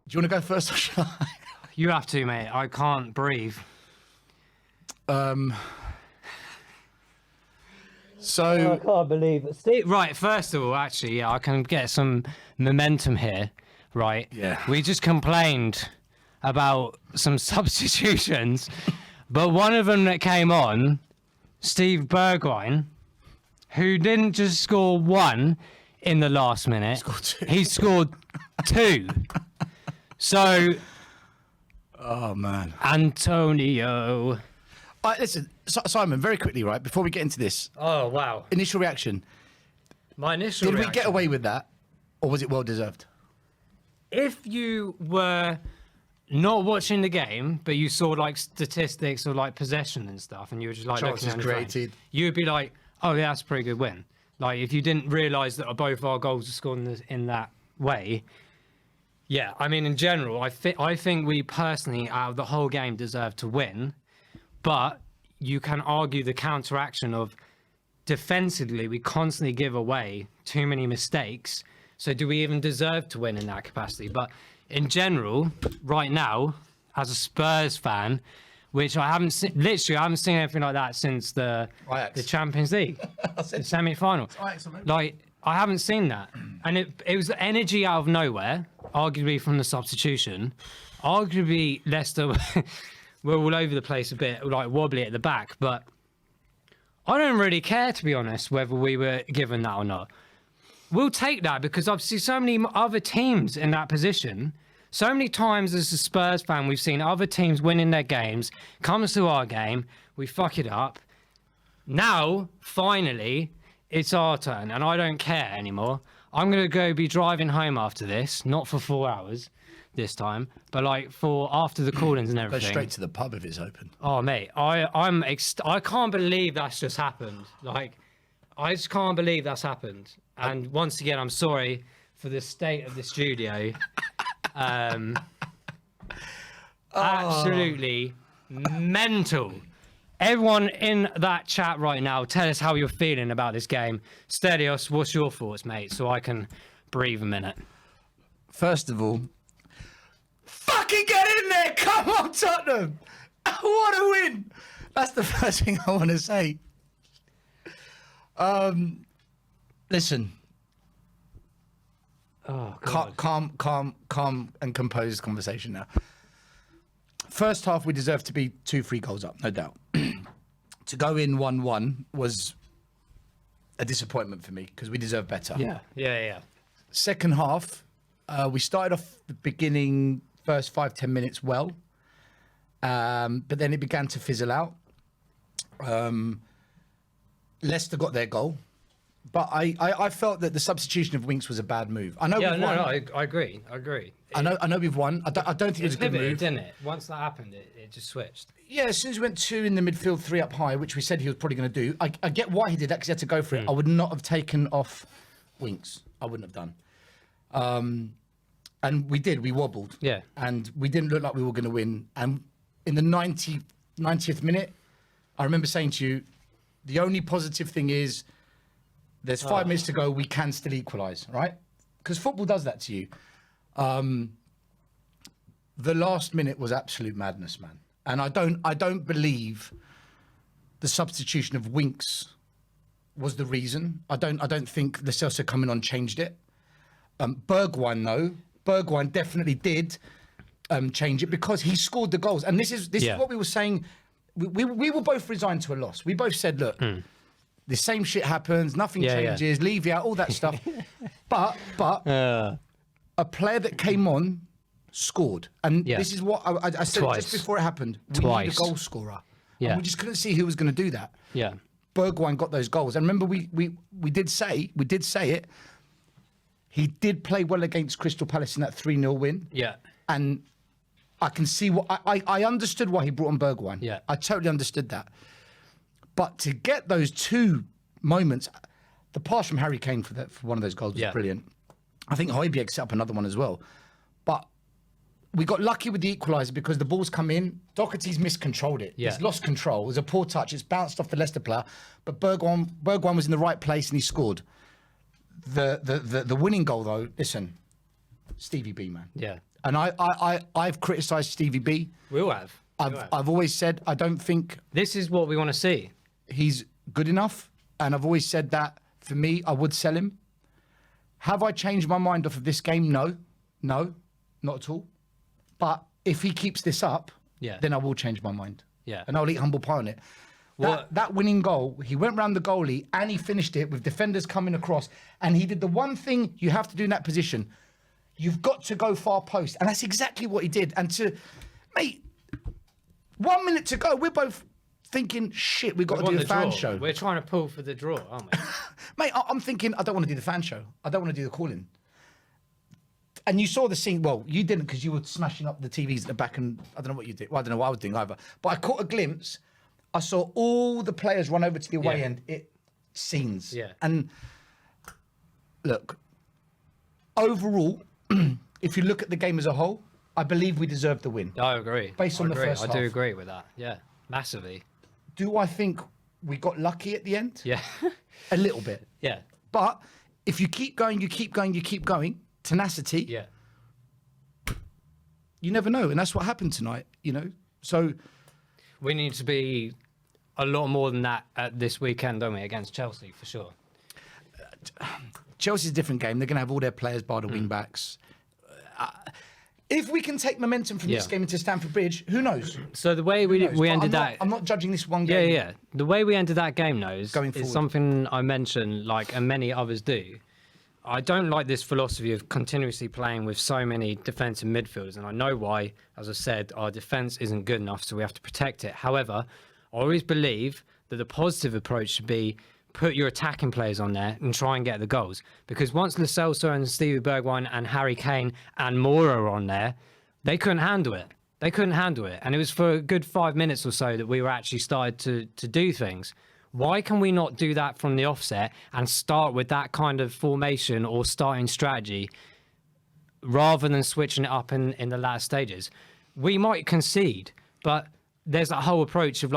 you want to go first or shall I? You have to, mate. I can't breathe. So I can't believe it. Steve, Right, first of all, actually, yeah, I can get some momentum here, right? Yeah. We just complained about some substitutions, but one of them that came on, Steve Bergwijn, who didn't just score one in the last minute, he scored two. So, oh man, Antonio. all right, listen, Simon, very quickly, right before we get into this, Oh, wow. initial reaction. My initial Did we reaction. get away with that, or was it well deserved? If you were not watching the game, but you saw like statistics or like possession and stuff, and you were just like Chances looking at your phone, created. you would be like, "Oh, yeah, that's a pretty good win." Like if you didn't realise that both our goals were scored in that way. Yeah, I mean, in general, I think we personally, out of the whole game, deserve to win, but you can argue the counteraction of defensively we constantly give away too many mistakes. So do we even deserve to win in that capacity? But in general, right now, as a Spurs fan, which I haven't seen, literally, I haven't seen anything like that since the Champions League, the semi-final. Like, I haven't seen that. And it was the energy out of nowhere, arguably from the substitution. Arguably, Leicester were all over the place a bit, like wobbly at the back. But I don't really care, to be honest, whether we were given that or not. We'll take that because I've seen so many other teams in that position. So many times as a Spurs fan, we've seen other teams winning their games. Comes to our game, we fuck it up. Now, finally, it's our turn, and I don't care anymore. I'm going to go be driving home after this, not for 4 hours this time, but like for after the call-ins and Go everything. straight to the pub if it's open. Oh, mate, I can't believe that's just happened. Like, I just can't believe that's happened. And once again, I'm sorry for the state of the studio. Absolutely mental. Everyone in that chat right now, tell us how you're feeling about this game. Stelios, what's your thoughts, mate? So I can breathe a minute. First of all, fucking get in there! Come on, Tottenham! What a win! That's the first thing I want to say. Listen. Oh, God. Calm and composed conversation now. First half, we deserved to be 2-3 goals up, no doubt. To go in 1-1 was a disappointment for me because we deserved better. Yeah. Second half, we started off the beginning, first 5-10 minutes well, but then it began to fizzle out. Leicester got their goal, but I felt that the substitution of Winks was a bad move. I know. Yeah, we've won. I agree. I I know we've won. I don't think it was a good pivoted, move. didn't it? Once that happened, it just switched. Yeah, as soon as we went 2 in the midfield, 3 up high, which we said he was probably going to do. I get why he did that because he had to go for it. I would not have taken off Winks. I wouldn't have done. And we did. We wobbled. Yeah. And we didn't look like we were going to win. And in the 90th minute, I remember saying to you, the only positive thing is there's 5 minutes to go. We can still equalise, right? Because football does that to you. The last minute was absolute madness, man. And I don't believe the substitution of Winks was the reason. I don't think the Celso coming on changed it. Bergwijn, though. Bergwijn definitely did change it because he scored the goals. And this is what we were saying. We were both resigned to a loss. We both said, look, the same shit happens, nothing changes, leave you out, all that stuff. But a player that came on scored. And this is what I said just before it happened. We need a goal scorer. Yeah. And we just couldn't see who was going to do that. Yeah. Bergwijn got those goals. And remember, we did say it. He did play well against Crystal Palace in that 3-0 win. Yeah. And I can see what I understood why he brought on Bergwijn. Yeah. I totally understood that. But to get those 2 moments, the pass from Harry Kane for one of those goals was brilliant. I think Højbjerg set up another one as well. But we got lucky with the equaliser because the ball's come in. Doherty's miscontrolled it. Yeah. He's lost control. It was a poor touch. It's bounced off the Leicester player. But Bergwijn was in the right place and he scored. The winning goal, though, listen, Stevie B, man. Yeah. And I've criticised Stevie B. We all have. I've always said I don't think This is what we want to see. he's good enough, and I've always said that for me, I would sell him. Have I changed my mind off of this game? No, not at all. But if he keeps this up, Yeah. then I will change my mind. Yeah. And I'll eat humble pie on it. That winning goal, he went round the goalie and he finished it with defenders coming across, and he did the one thing you have to do in that position. You've got to go far post, and that's exactly what he did. And mate, 1 minute to go, we're both thinking, shit, we've got to do the fan show. We're trying to pull for the draw, aren't we? Mate, I'm thinking, I don't want to do the fan show. I don't want to do the calling. And you saw the scene. Well, you didn't, because you were smashing up the TVs at the back, and I don't know what you did. Well, I don't know what I was doing either. But I caught a glimpse. I saw all the players run over to the away end. Scenes. Yeah. And look, overall, if you look at the game as a whole, I believe we deserved the win. I agree. Based on the first I do half. agree with that. Yeah, massively. Do I think we got lucky at the end? Yeah. A little bit. Yeah. But if you keep going, tenacity, Yeah. you never know. And that's what happened tonight, So We need to be a lot more than that at this weekend, don't we, against Chelsea, for sure. Chelsea's a different game. They're going to have all their players bar the wing backs. If we can take momentum from this game into Stamford Bridge, who knows? So the way we But ended I'm not judging this one Yeah, game. yeah. The way we ended that game, though, Going is forward. something I mentioned, and many others do. I don't like this philosophy of continuously playing with so many defensive midfielders, and I know why. As I said, our defence isn't good enough, so we have to protect it. However, I always believe that the positive approach should be put your attacking players on there and try and get the goals. Because once Lo Celso and Stevie Bergwijn and Harry Kane and Moura are on there, they couldn't handle it. And it was for a good 5 minutes or so that we were actually started to do things. Why can we not do that from the offset and start with that kind of formation or starting strategy rather than switching it up in the last stages? We might concede, but there's that whole approach of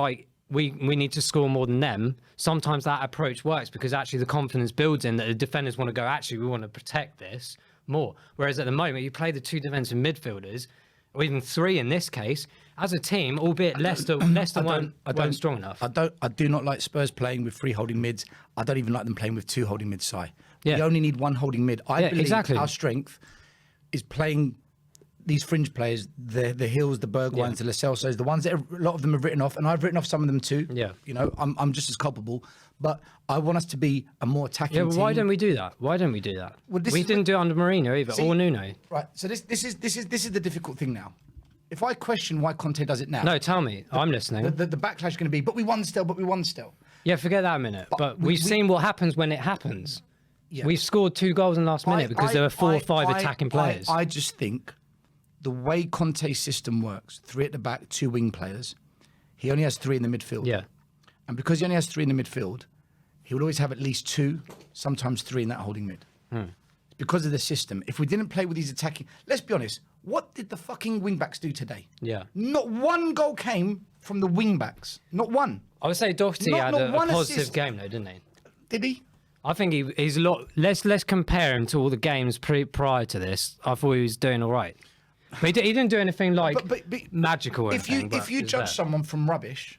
we need to score more than them. Sometimes that approach works because actually the confidence builds in that the defenders want to go, actually, we want to protect this more. Whereas at the moment, you play the two defensive midfielders, or even three in this case, as a team, albeit Leicester weren't strong enough. I do not like Spurs playing with three holding mids. I don't even like them playing with two holding mids, Si. Yeah. We only need one holding mid. I believe exactly. our strength is playing these fringe players, the Hills, the Bergwijns, the Lo Celsos, the ones that a lot of them have written off, and I've written off some of them too. Yeah. I'm just as culpable, but I want us to be a more attacking Yeah, but team. why don't we do that? Well, we didn't do it under Mourinho either, or Nuno. Right. So this is the difficult thing now. If I question why Conte does it now, No, tell me. I'm listening. the backlash is going to be, but we won still. Yeah, forget that a minute. But we- we've seen what happens when it happens. Yeah. We've scored 2 goals in the last minute because there were 4 or 5 attacking players. I just think the way Conte's system works, 3 at the back, 2 wing players, he only has 3 in the midfield. Yeah. And because he only has 3 in the midfield, he will always have at least 2, sometimes 3 in that holding mid. It's because of the system. If we didn't play with these attacking... Let's be honest. What did the fucking wing backs do today? Yeah. Not one goal came from the wing backs. Not one. I would say Doherty had a one positive assist. game, though, didn't he? Did he? I think he's a lot... Let's compare him to all the games prior to this. I thought he was doing all right. But he didn't do anything magical or anything. If you judge someone from rubbish,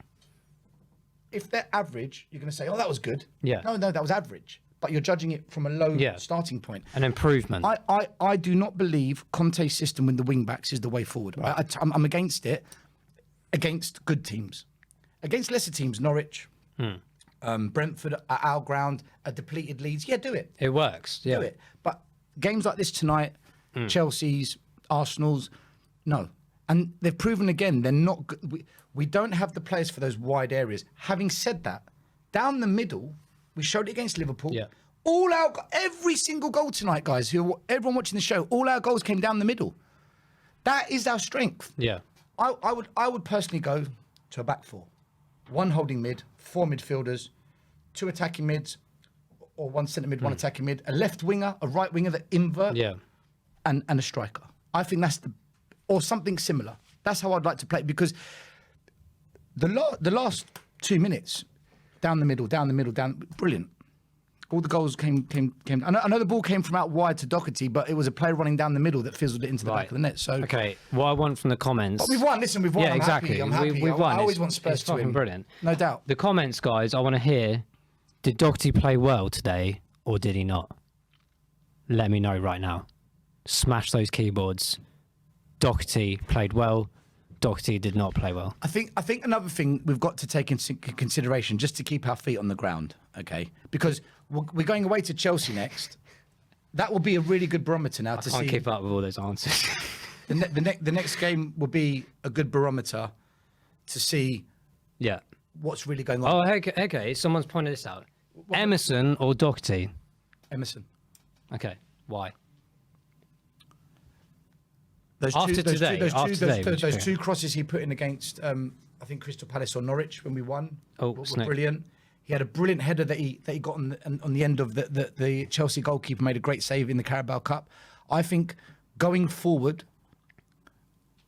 if they're average, you're going to say, oh, that was good. Yeah. No, that was average. But you're judging it from a low starting point. An improvement. I do not believe Conte's system with the wing backs is the way forward. Right. I'm against it against good teams. Against lesser teams, Norwich, Brentford at our ground, a depleted Leeds. Yeah, do it. It works. Yeah. Do it. But games like this tonight, Chelsea's, Arsenal's, no. And they've proven again they're not good. We don't have the players for those wide areas. Having said that, down the middle, we showed it against Liverpool. Yeah. Every single goal tonight, guys, everyone watching the show, all our goals came down the middle. That is our strength. Yeah. I would personally go to a back 4. 1 holding mid, 4 midfielders, 2 attacking mids, or 1 centre mid, 1 attacking mid, a left winger, a right winger that invert, and a striker. I think that's or something similar. That's how I'd like to play, because the last 2 minutes, down the middle, brilliant. All the goals came. I know the ball came from out wide to Doherty, but it was a player running down the middle that fizzled it into the back of the net. So okay, what I want from the comments. But we've won. Listen, we've won. Yeah, I'm exactly. Happy. I'm happy. We've won. I always want Spurs it's to fucking win. Brilliant. No doubt. The comments, guys. I want to hear. Did Doherty play well today, or did he not? Let me know right now. Smash those keyboards. Doherty played well. Doherty did not play well. I think another thing we've got to take into consideration just to keep our feet on the ground, okay? Because we're going away to Chelsea next. That will be a really good barometer now to see. I can't keep up with all those answers. The next game will be a good barometer to see Yeah. what's really going on. Oh, okay. Someone's pointed this out. Emerson or Doherty? Emerson. Okay. Why? Those After today, those two crosses he put in against, I think Crystal Palace or Norwich when we won, were brilliant. He had a brilliant header that he got on the end of the Chelsea goalkeeper made a great save in the Carabao Cup. I think going forward,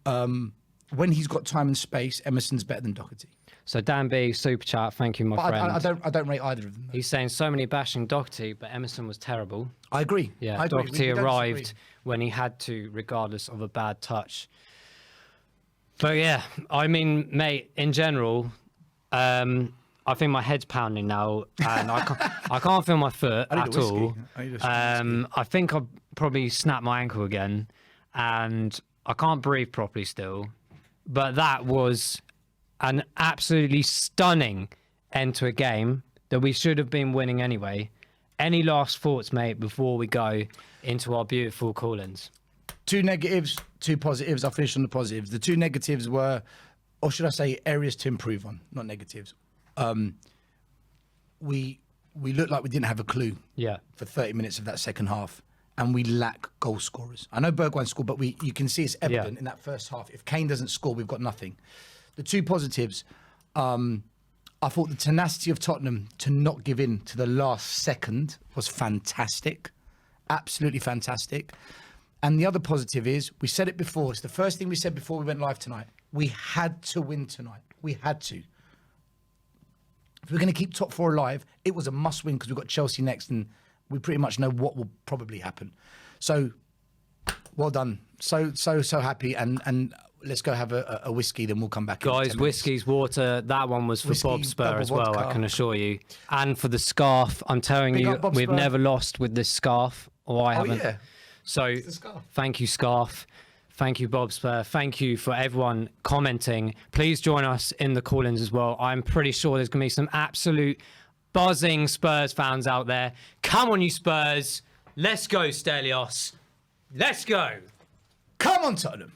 when he's got time and space, Emerson's better than Doherty. So Dan B, super chat, thank you, my friend. I don't rate either of them. He's saying so many bashing Doherty, but Emerson was terrible. I agree. Yeah, I agree. Doherty We don't arrived disagree. when he had to, regardless of a bad touch. But yeah, I mean, mate, in general, I think my head's pounding now, and I can't feel my foot I need a at whiskey. all. I need a whiskey. I think I've probably snapped my ankle again, and I can't breathe properly still. But that was an absolutely stunning end to a game that we should have been winning anyway. Any last thoughts, mate, before we go into our beautiful call-ins? 2 negatives, 2 positives. I'll finish on the positives. The 2 negatives were, or should I say, areas to improve on, not negatives. We looked like we didn't have a clue for 30 minutes of that second half, and we lack goal scorers. I know Bergwijn scored, but you can see it's evident in that first half. If Kane doesn't score, we've got nothing. The 2 positives, I thought the tenacity of Tottenham to not give in to the last second was fantastic. Absolutely fantastic. And the other positive is, we said it before, it's the first thing we said before we went live tonight. We had to win tonight. We had to. If we're going to keep top 4 alive, it was a must win because we've got Chelsea next and we pretty much know what will probably happen. So, well done. So happy. And let's go have a whiskey, then we'll come back. Guys, whiskies, water, that one was for Whiskey, Bob Spur double as well, vodka. I can assure you. And for the scarf, I'm telling Big you, up Bob we've Spur. never lost with this scarf, or I haven't. yeah. So, the scarf. thank you, Scarf. Thank you, Bob Spur. Thank you for everyone commenting. Please join us in the call-ins as well. I'm pretty sure there's going to be some absolute buzzing Spurs fans out there. Come on, you Spurs. Let's go, Stelios. Let's go. Come on, Tottenham.